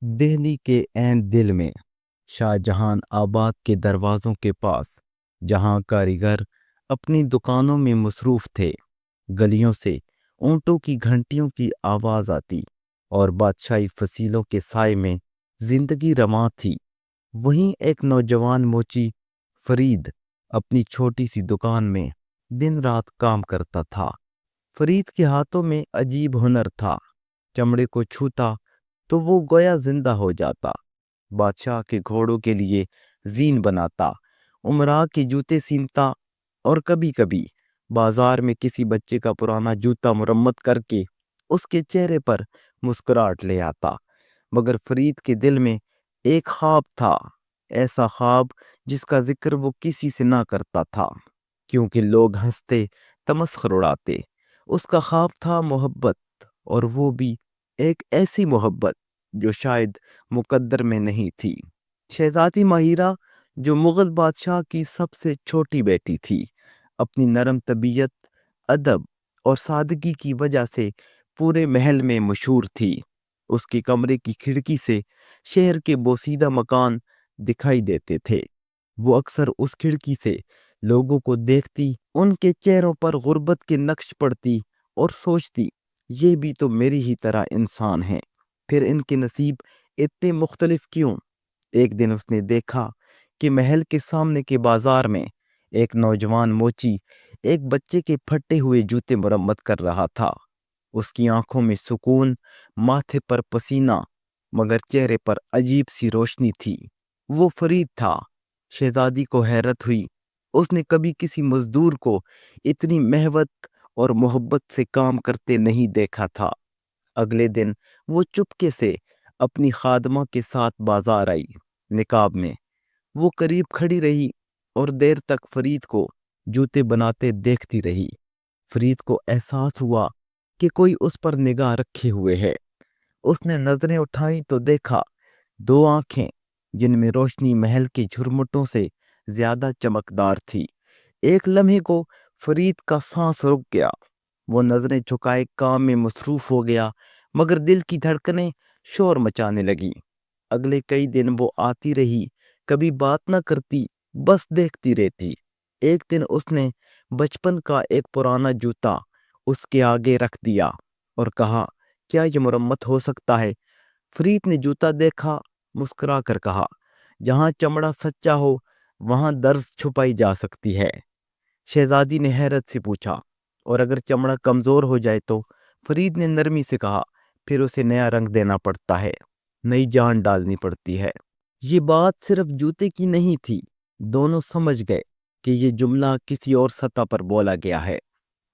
دہلی کے عین دل میں شاہجہان آباد کے دروازوں کے پاس، جہاں کاریگر اپنی دکانوں میں مصروف تھے، گلیوں سے اونٹوں کی گھنٹیوں کی آواز آتی اور بادشاہی فصیلوں کے سائے میں زندگی رواں تھی۔ وہیں ایک نوجوان موچی فرید اپنی چھوٹی سی دکان میں دن رات کام کرتا تھا۔ فرید کے ہاتھوں میں عجیب ہنر تھا، چمڑے کو چھوتا تو وہ گویا زندہ ہو جاتا، بادشاہ کے گھوڑوں کے لیے زین بناتا، امراء کے جوتے سینتا، اور کبھی کبھی بازار میں کسی بچے کا پرانا جوتا مرمت کر کے اس کے چہرے پر مسکراہٹ لے آتا۔ مگر فرید کے دل میں ایک خواب تھا، ایسا خواب جس کا ذکر وہ کسی سے نہ کرتا تھا کیونکہ لوگ ہنستے، تمسخر اڑاتے۔ اس کا خواب تھا محبت، اور وہ بھی ایک ایسی محبت جو شاید مقدر میں نہیں تھی۔ شہزادی ماہرہ، جو مغل بادشاہ کی سب سے چھوٹی بیٹی تھی، اپنی نرم طبیعت، ادب اور سادگی کی وجہ سے پورے محل میں مشہور تھی۔ اس کے کمرے کی کھڑکی سے شہر کے بوسیدہ مکان دکھائی دیتے تھے۔ وہ اکثر اس کھڑکی سے لوگوں کو دیکھتی، ان کے چہروں پر غربت کے نقش پڑتی اور سوچتی، یہ بھی تو میری ہی طرح انسان ہیں، پھر ان کے نصیب اتنے مختلف کیوں؟ ایک دن اس نے دیکھا کہ محل کے سامنے کے بازار میں ایک نوجوان موچی ایک بچے کے پھٹے ہوئے جوتے مرمت کر رہا تھا۔ اس کی آنکھوں میں سکون، ماتھے پر پسینہ، مگر چہرے پر عجیب سی روشنی تھی۔ وہ فرید تھا۔ شہزادی کو حیرت ہوئی، اس نے کبھی کسی مزدور کو اتنی محبت اور محبت سے کام کرتے نہیں دیکھا تھا۔ اگلے دن وہ چپکے سے اپنی خادمہ کے ساتھ بازار آئی، نقاب میں۔ وہ قریب کھڑی رہی اور دیر تک فرید کو جوتے بناتے دیکھتی رہی۔ فرید کو احساس ہوا کہ کوئی اس پر نگاہ رکھے ہوئے ہے۔ اس نے نظریں اٹھائیں تو دیکھا دو آنکھیں جن میں روشنی محل کے جھرمٹوں سے زیادہ چمکدار تھی۔ ایک لمحے کو فرید کا سانس رک گیا، وہ نظریں جھکائے کام میں مصروف ہو گیا، مگر دل کی دھڑکنیں شور مچانے لگیں۔ اگلے کئی دن وہ آتی رہی، کبھی بات نہ کرتی، بس دیکھتی رہتی۔ ایک دن اس نے بچپن کا ایک پرانا جوتا اس کے آگے رکھ دیا اور کہا، کیا یہ مرمت ہو سکتا ہے؟ فرید نے جوتا دیکھا، مسکرا کر کہا، جہاں چمڑا سچا ہو وہاں درز چھپائی جا سکتی ہے۔ شہزادی نے حیرت سے پوچھا، اور اگر چمڑا کمزور ہو جائے تو؟ فرید نے نرمی سے کہا، پھر اسے نیا رنگ دینا پڑتا ہے، نئی جان ڈالنی پڑتی ہے۔ یہ بات صرف جوتے کی نہیں تھی، دونوں سمجھ گئے کہ یہ جملہ کسی اور سطح پر بولا گیا ہے۔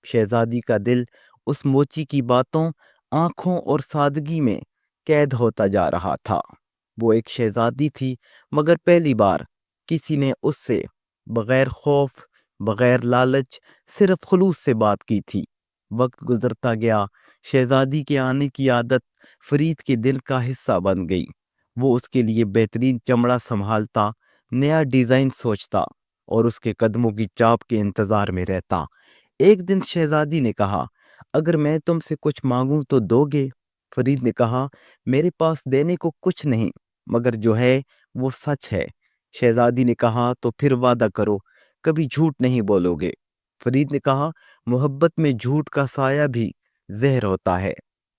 شہزادی کا دل اس موچی کی باتوں، آنکھوں اور سادگی میں قید ہوتا جا رہا تھا۔ وہ ایک شہزادی تھی، مگر پہلی بار کسی نے اس سے بغیر خوف، بغیر لالچ، صرف خلوص سے بات کی تھی۔ وقت گزرتا گیا، شہزادی کے آنے کی عادت فرید کے دل کا حصہ بن گئی۔ وہ اس کے لیے بہترین چمڑا سنبھالتا، نیا ڈیزائن سوچتا اور اس کے قدموں کی چاپ کے انتظار میں رہتا۔ ایک دن شہزادی نے کہا، اگر میں تم سے کچھ مانگوں تو دو گے؟ فرید نے کہا، میرے پاس دینے کو کچھ نہیں، مگر جو ہے وہ سچ ہے۔ شہزادی نے کہا، تو پھر وعدہ کرو، کبھی جھوٹ نہیں بولو گے۔ فرید نے کہا، محبت میں جھوٹ کا سایہ بھی زہر ہوتا ہے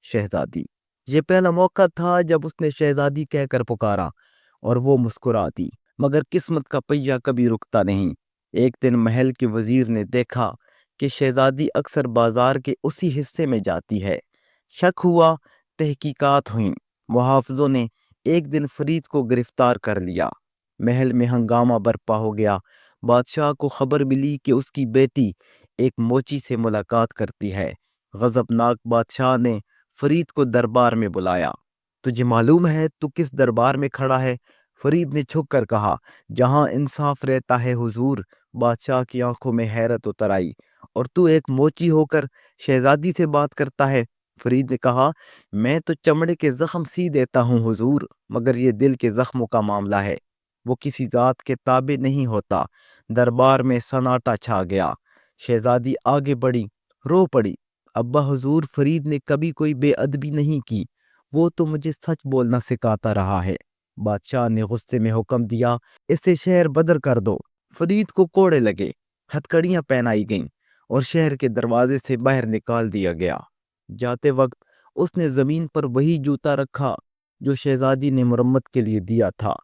شہزادی۔ یہ پہلا موقع تھا جب اس نے شہزادی کہہ کر پکارا اور وہ مسکراتی، مگر قسمت کا پہیہ کبھی رکتا نہیں۔ ایک دن محل کے وزیر نے دیکھا کہ شہزادی اکثر بازار کے اسی حصے میں جاتی ہے۔ شک ہوا، تحقیقات ہوئیں، محافظوں نے ایک دن فرید کو گرفتار کر لیا۔ محل میں ہنگامہ برپا ہو گیا۔ بادشاہ کو خبر ملی کہ اس کی بیٹی ایک موچی سے ملاقات کرتی ہے۔ غضبناک بادشاہ نے فرید کو دربار میں بلایا۔ تجھے معلوم ہے تو کس دربار میں کھڑا ہے؟ فرید نے جھک کر کہا، جہاں انصاف رہتا ہے حضور۔ بادشاہ کی آنکھوں میں حیرت اتر آئی، اور تو ایک موچی ہو کر شہزادی سے بات کرتا ہے؟ فرید نے کہا، میں تو چمڑے کے زخم سی دیتا ہوں حضور، مگر یہ دل کے زخموں کا معاملہ ہے، وہ کسی ذات کے تابع نہیں ہوتا۔ دربار میں سناٹا چھا گیا۔ شہزادی آگے بڑھی، رو پڑی، ابا حضور، فرید نے کبھی کوئی بے ادبی نہیں کی، وہ تو مجھے سچ بولنا سکھاتا رہا ہے۔ بادشاہ نے غصے میں حکم دیا، اسے شہر بدر کر دو۔ فرید کو کوڑے لگے، ہتھکڑیاں پہنائی گئیں اور شہر کے دروازے سے باہر نکال دیا گیا۔ جاتے وقت اس نے زمین پر وہی جوتا رکھا جو شہزادی نے مرمت کے لیے دیا تھا۔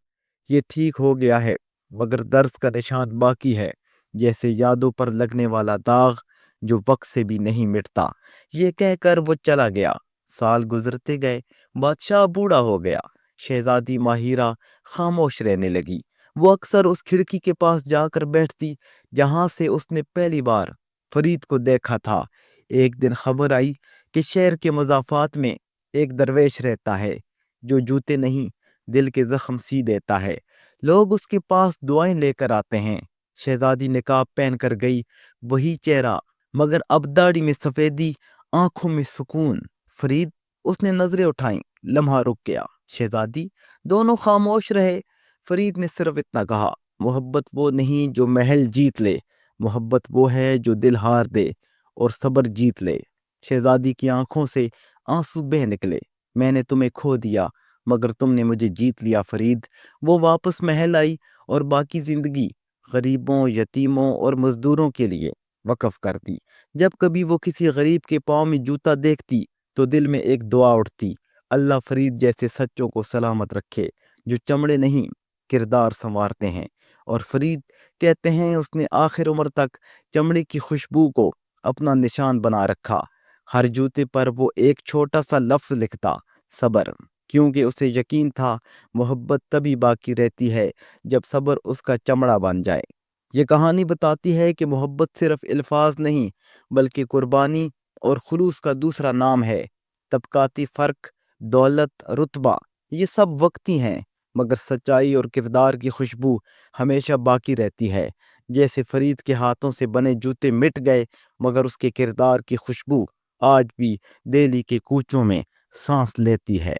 یہ ٹھیک ہو گیا ہے، مگر درس کا نشان باقی ہے، جیسے یادوں پر لگنے والا داغ جو وقت سے بھی نہیں مٹتا۔ یہ کہہ کر وہ چلا گیا۔ سال گزرتے گئے، بادشاہ بوڑھا ہو گیا۔ شہزادی ماہرہ خاموش رہنے لگی۔ وہ اکثر اس کھڑکی کے پاس جا کر بیٹھتی جہاں سے اس نے پہلی بار فرید کو دیکھا تھا۔ ایک دن خبر آئی کہ شہر کے مضافات میں ایک درویش رہتا ہے جو جوتے نہیں، دل کے زخم سی دیتا ہے۔ لوگ اس کے پاس دعائیں لے کر آتے ہیں۔ شہزادی نقاب پہن کر گئی، وہی چہرہ، مگر اب داڑھی میں سفیدی، آنکھوں میں سکون۔ فرید، اس نے نظریں اٹھائیں، لمحہ رک گیا۔ شہزادی، دونوں خاموش رہے۔ فرید نے صرف اتنا کہا، محبت وہ نہیں جو محل جیت لے، محبت وہ ہے جو دل ہار دے اور صبر جیت لے۔ شہزادی کی آنکھوں سے آنسو بہہ نکلے۔ میں نے تمہیں کھو دیا مگر تم نے مجھے جیت لیا فرید۔ وہ واپس محل آئی اور باقی زندگی غریبوں، یتیموں اور مزدوروں کے لیے وقف کر دی۔ جب کبھی وہ کسی غریب کے پاؤں میں جوتا دیکھتی تو دل میں ایک دعا اٹھتی، اللہ فرید جیسے سچوں کو سلامت رکھے جو چمڑے نہیں کردار سنوارتے ہیں۔ اور فرید، کہتے ہیں، اس نے آخر عمر تک چمڑے کی خوشبو کو اپنا نشان بنا رکھا۔ ہر جوتے پر وہ ایک چھوٹا سا لفظ لکھتا، صبر، کیونکہ اسے یقین تھا محبت تبھی باقی رہتی ہے جب صبر اس کا چمڑا بن جائے۔ یہ کہانی بتاتی ہے کہ محبت صرف الفاظ نہیں بلکہ قربانی اور خلوص کا دوسرا نام ہے۔ طبقاتی فرق، دولت، رتبہ، یہ سب وقتی ہیں، مگر سچائی اور کردار کی خوشبو ہمیشہ باقی رہتی ہے۔ جیسے فرید کے ہاتھوں سے بنے جوتے مٹ گئے مگر اس کے کردار کی خوشبو آج بھی دہلی کے کوچوں میں سانس لیتی ہے۔